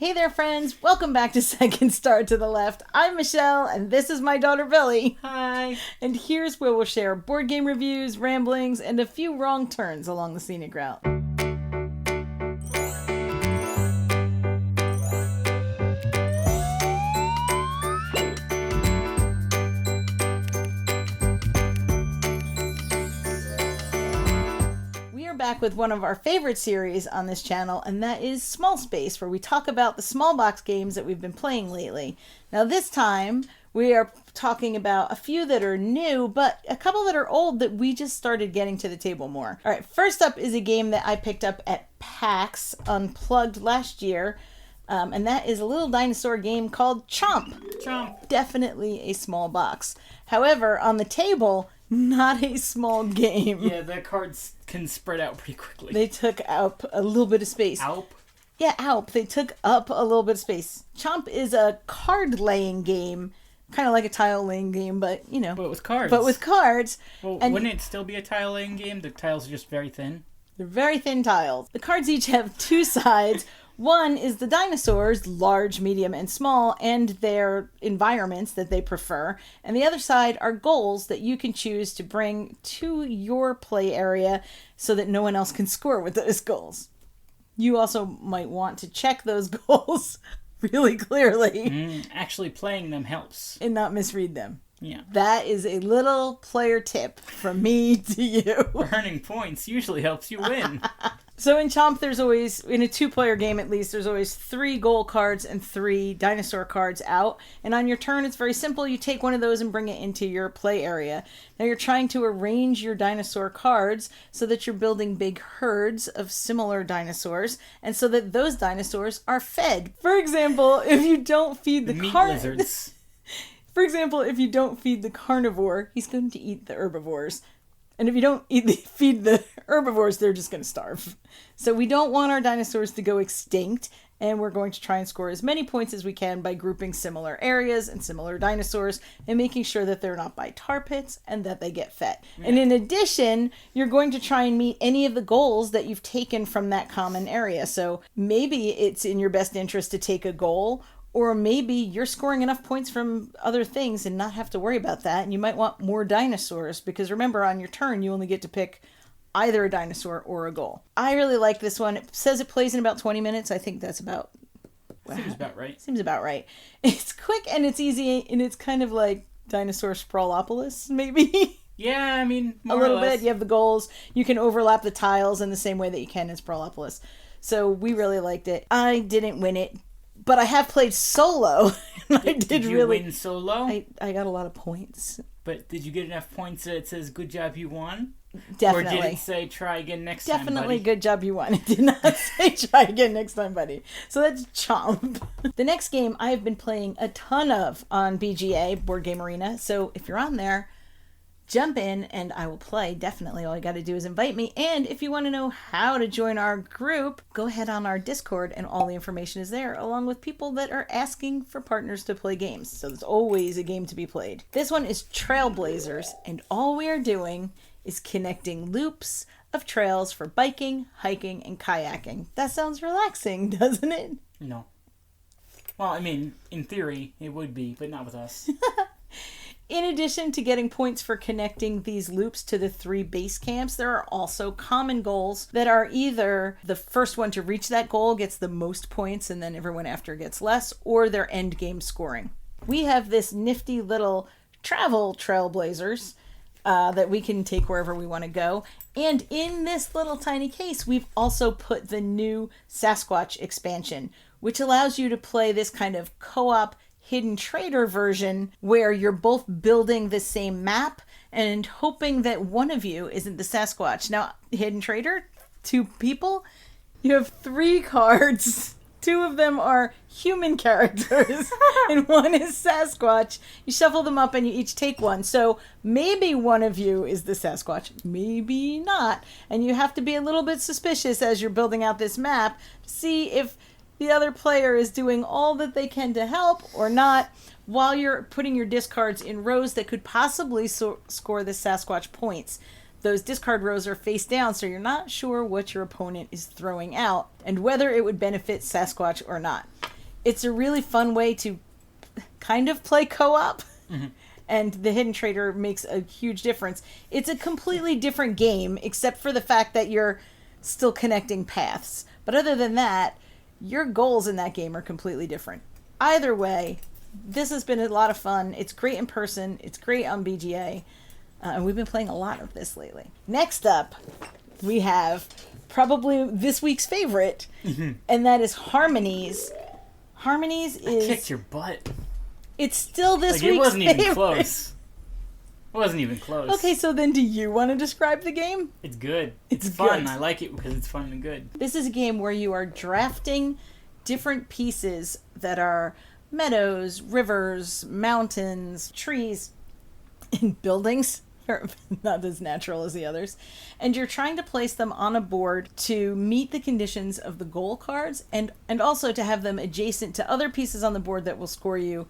Hey there, friends. Welcome back to Second Star to the Left. I'm Michelle, and this is my daughter, Billy. Hi. And here's where we'll share board game reviews, ramblings, and a few wrong turns along the scenic route. Back with one of our favorite series on this channel, and that is Small Space, where we talk about the small box games that we've been playing lately. Now this time we are talking about a few that are new, but a couple that are old that we just started getting to the table more. All right, first up is a game that I picked up at PAX Unplugged last year, and that is a little dinosaur game called Chomp. Chomp. Definitely a small box. However, on the table, not a small game. Yeah, the cards can spread out pretty quickly. They took up a little bit of space. Alp? Yeah, Alp. They took up a little bit of space. Chomp is a card-laying game, kind of like a tile-laying game, but, you know. But with cards. But with cards. Well, and wouldn't it still be a tile-laying game? The tiles are just very thin. They're very thin tiles. The cards each have two sides. One is the dinosaurs, large, medium, and small, and their environments that they prefer. And the other side are goals that you can choose to bring to your play area so that no one else can score with those goals. You also might want to check those goals really clearly. Actually playing them helps. And not misread them. Yeah. That is a little player tip from me to you. Earning points usually helps you win. So in Chomp, there's always, in a two-player game at least, there's always 3 goal cards and 3 dinosaur cards out. And on your turn, it's very simple. You take one of those and bring it into your play area. Now you're trying to arrange your dinosaur cards so that you're building big herds of similar dinosaurs, and so that those dinosaurs are fed. For example, if you don't feed the meat carnivore... lizards. For example, if you don't feed the carnivore, he's going to eat the herbivores. And if you don't feed the herbivores, they're just going to starve. So we don't want our dinosaurs to go extinct, and we're going to try and score as many points as we can by grouping similar areas and similar dinosaurs and making sure that they're not by tar pits and that they get fed. Yeah. And in addition, you're going to try and meet any of the goals that you've taken from that common area. So maybe it's in your best interest to take a goal, or maybe you're scoring enough points from other things and not have to worry about that. And you might want more dinosaurs because remember, on your turn, you only get to pick either a dinosaur or a goal. I really like this one. It says it plays in about 20 minutes. I think that's about... Seems about right. Seems about right. It's quick and it's easy and it's kind of like Dinosaur Sprawlopolis, maybe. Yeah, I mean, more a little bit. You have the goals. You can overlap the tiles in the same way that you can in Sprawlopolis. So we really liked it. I didn't win it, but I have played solo. Did you really win solo? I got a lot of points. But did you get enough points that it says good job you won? Definitely. Or did it say try again next time, buddy? Definitely good job you won. It did not say try again next time, buddy. So that's Chomp. The next game I have been playing a ton of on BGA, Board Game Arena. So if you're on there, jump in and I will play. Definitely. All you got to do is invite me. And if you want to know how to join our group, go ahead on our Discord and all the information is there, along with people that are asking for partners to play games. So there's always a game to be played. This one is Trailblazers, and all we are doing is connecting loops of trails for biking, hiking, and kayaking. That sounds relaxing, doesn't it? No. Well, I mean, in theory, it would be, but not with us. In addition to getting points for connecting these loops to the 3 base camps, there are also common goals that are either the first one to reach that goal gets the most points and then everyone after gets less, or their end game scoring. We have this nifty little travel Trailblazers that we can take wherever we want to go. And in this little tiny case, we've also put the new Sasquatch expansion, which allows you to play this kind of co-op hidden trader version where you're both building the same map and hoping that one of you isn't the Sasquatch. Now, hidden trader, 2 people, you have 3 cards. 2 of them are human characters and 1 is Sasquatch. You shuffle them up and you each take one. So maybe one of you is the Sasquatch, maybe not. And you have to be a little bit suspicious as you're building out this map to see if the other player is doing all that they can to help or not, while you're putting your discards in rows that could possibly score the Sasquatch points. Those discard rows are face down, so you're not sure what your opponent is throwing out and whether it would benefit Sasquatch or not. It's a really fun way to kind of play co-op. And the Hidden Trader makes a huge difference. It's a completely different game, except for the fact that you're still connecting paths. But other than that, your goals in that game are completely different. Either way, this has been a lot of fun. It's great in person. It's great on BGA. And we've been playing a lot of this lately. Next up, we have probably this week's favorite, and that is Harmonies. Harmonies is... Kicked your butt. It's still this week's favorite. It wasn't even close. It wasn't even close. Okay, so then do you want to describe the game? It's good. It's fun. Good. I like it because it's fun and good. This is a game where you are drafting different pieces that are meadows, rivers, mountains, trees, and buildings. Not as natural as the others. And you're trying to place them on a board to meet the conditions of the goal cards and also to have them adjacent to other pieces on the board that will score you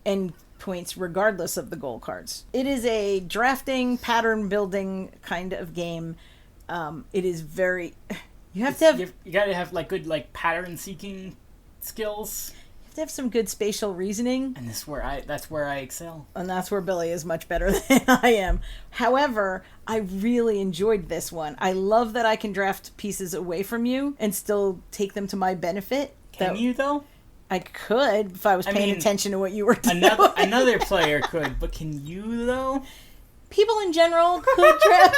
end points regardless of the goal cards. It is a drafting, pattern building kind of game. It is very... You gotta have like good like pattern seeking skills. You have to have some good spatial reasoning. And that's where I excel. And that's where Billy is much better than I am. However, I really enjoyed this one. I love that I can draft pieces away from you and still take them to my benefit. Can you though? I could if I was paying attention to what you were doing. Another player could, but can you though? People in general could draft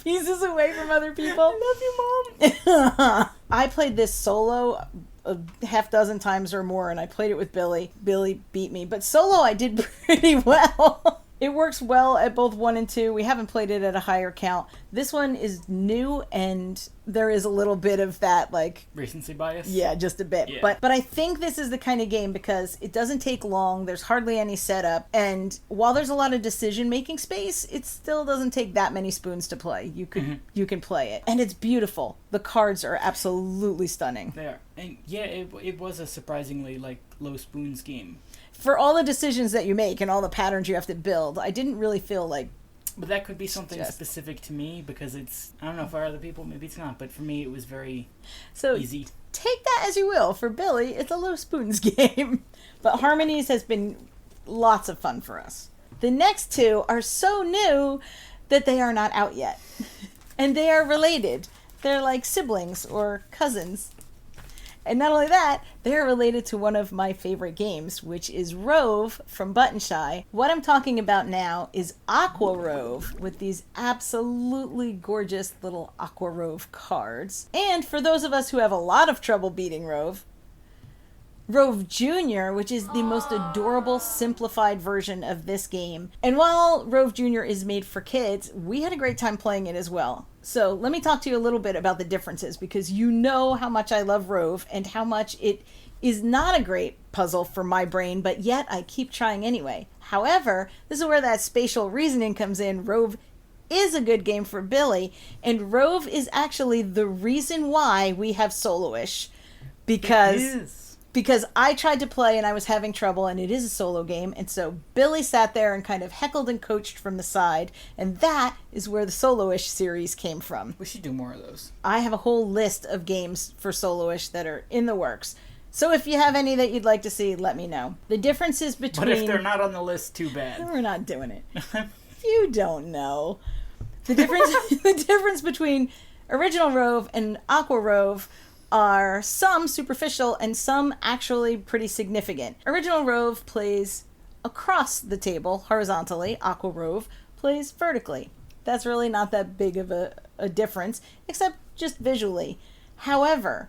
pieces away from other people. I love you, Mom. I played this solo a half dozen times or more, and I played it with Billy. Billy beat me, but solo I did pretty well. It works well at both 1 and 2. We haven't played it at a higher count. This one is new, and there is a little bit of that, like... recency bias? Yeah, just a bit. Yeah. But I think this is the kind of game because it doesn't take long, there's hardly any setup, and while there's a lot of decision-making space, it still doesn't take that many spoons to play. You can play it. And it's beautiful. The cards are absolutely stunning. They are. And yeah, it was a surprisingly, like, low spoons game. For all the decisions that you make and all the patterns you have to build, I didn't really feel like... But that could be something specific to me because it's... I don't know, for other people, maybe it's not. But for me, it was very easy. Take that as you will. For Billy, it's a low spoons game. But Harmonies has been lots of fun for us. The next two are so new that they are not out yet. And they are related. They're like siblings or cousins. And not only that, they're related to one of my favorite games, which is Rove from Button Shy. What I'm talking about now is Aqua Rove with these absolutely gorgeous little Aqua Rove cards. And for those of us who have a lot of trouble beating Rove, Rove Jr., which is the most adorable, simplified version of this game. And while Rove Jr. is made for kids, we had a great time playing it as well. So let me talk to you a little bit about the differences, because you know how much I love Rove and how much it is not a great puzzle for my brain, but yet I keep trying anyway. However, this is where that spatial reasoning comes in. Rove is a good game for Billy, and Rove is actually the reason why we have Solo-ish. Because I tried to play and I was having trouble, and it is a solo game, and so Billy sat there and kind of heckled and coached from the side, and that is where the Solo-ish series came from. We should do more of those. I have a whole list of games for Solo-ish that are in the works. So if you have any that you'd like to see, let me know. The differences between... But if they're not on the list, too bad. We're not doing it. You don't know. The difference between original Rove and Aqua Rove are some superficial and some actually pretty significant. Original Rove plays across the table horizontally. Aqua Rove plays vertically. That's really not that big of a difference, except just visually. However,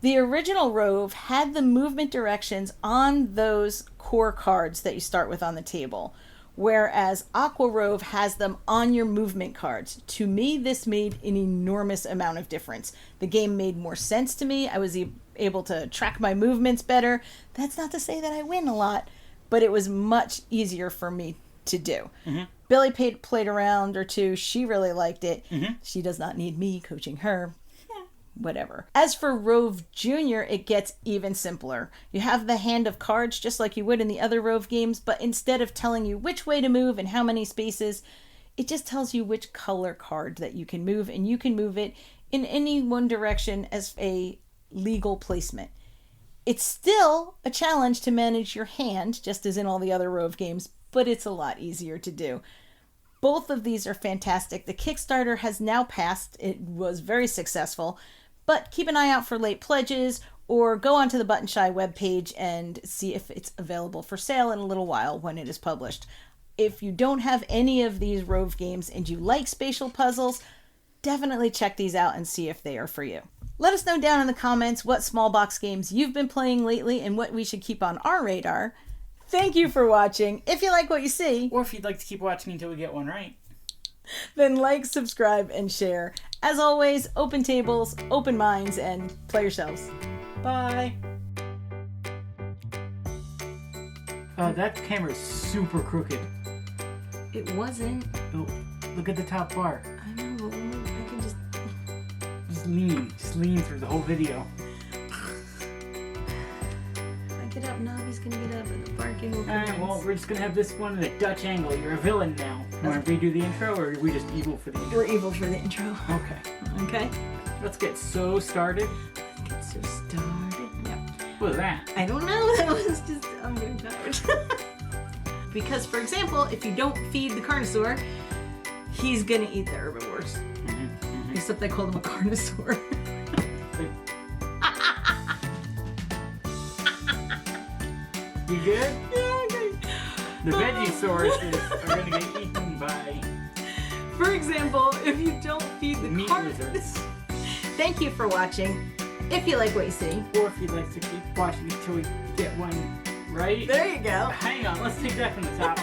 the original Rove had the movement directions on those core cards that you start with on the table, whereas Aqua Rove has them on your movement cards. To me, this made an enormous amount of difference. The game made more sense to me. I was able to track my movements better. That's not to say that I win a lot, but it was much easier for me to do. Mm-hmm. Billy played a round or two. She really liked it. Mm-hmm. She does not need me coaching her. Whatever. As for Rove Jr., it gets even simpler. You have the hand of cards just like you would in the other Rove games, but instead of telling you which way to move and how many spaces, it just tells you which color card that you can move, and you can move it in any one direction as a legal placement. It's still a challenge to manage your hand, just as in all the other Rove games, but it's a lot easier to do. Both of these are fantastic. The Kickstarter has now passed. It was very successful, but keep an eye out for late pledges or go onto the Button Shy webpage and see if it's available for sale in a little while when it is published. If you don't have any of these Rove games and you like spatial puzzles, definitely check these out and see if they are for you. Let us know down in the comments what small box games you've been playing lately and what we should keep on our radar. Thank you for watching. If you like what you see, or if you'd like to keep watching until we get one right, then like, subscribe, and share. As always, open tables, open minds, and play yourselves. Bye. That camera is super crooked. It wasn't. Oh, look at the top bar. I know, but I can just lean through the whole video. If I get up, Navi's gonna get up and the barking will commence. Alright, well, we're just gonna have this one at a Dutch angle. You're a villain now. Want to redo the intro, or are we just evil for the intro? We're evil for the intro. Okay. Okay. Let's get so started. Get so started. Yep. What was that? I don't know. That was just, I'm getting tired. Because, for example, if you don't feed the Carnosaur, he's gonna eat the herbivores. Except they called him a Carnosaur. You good? Yeah, okay. The Vegisaurus are gonna get eaten by... For example, if you don't feed the meat lizards. Thank you for watching. If you like what you see. Or if you'd like to keep watching until we get one right. There you go. Hang on, let's take that from the top.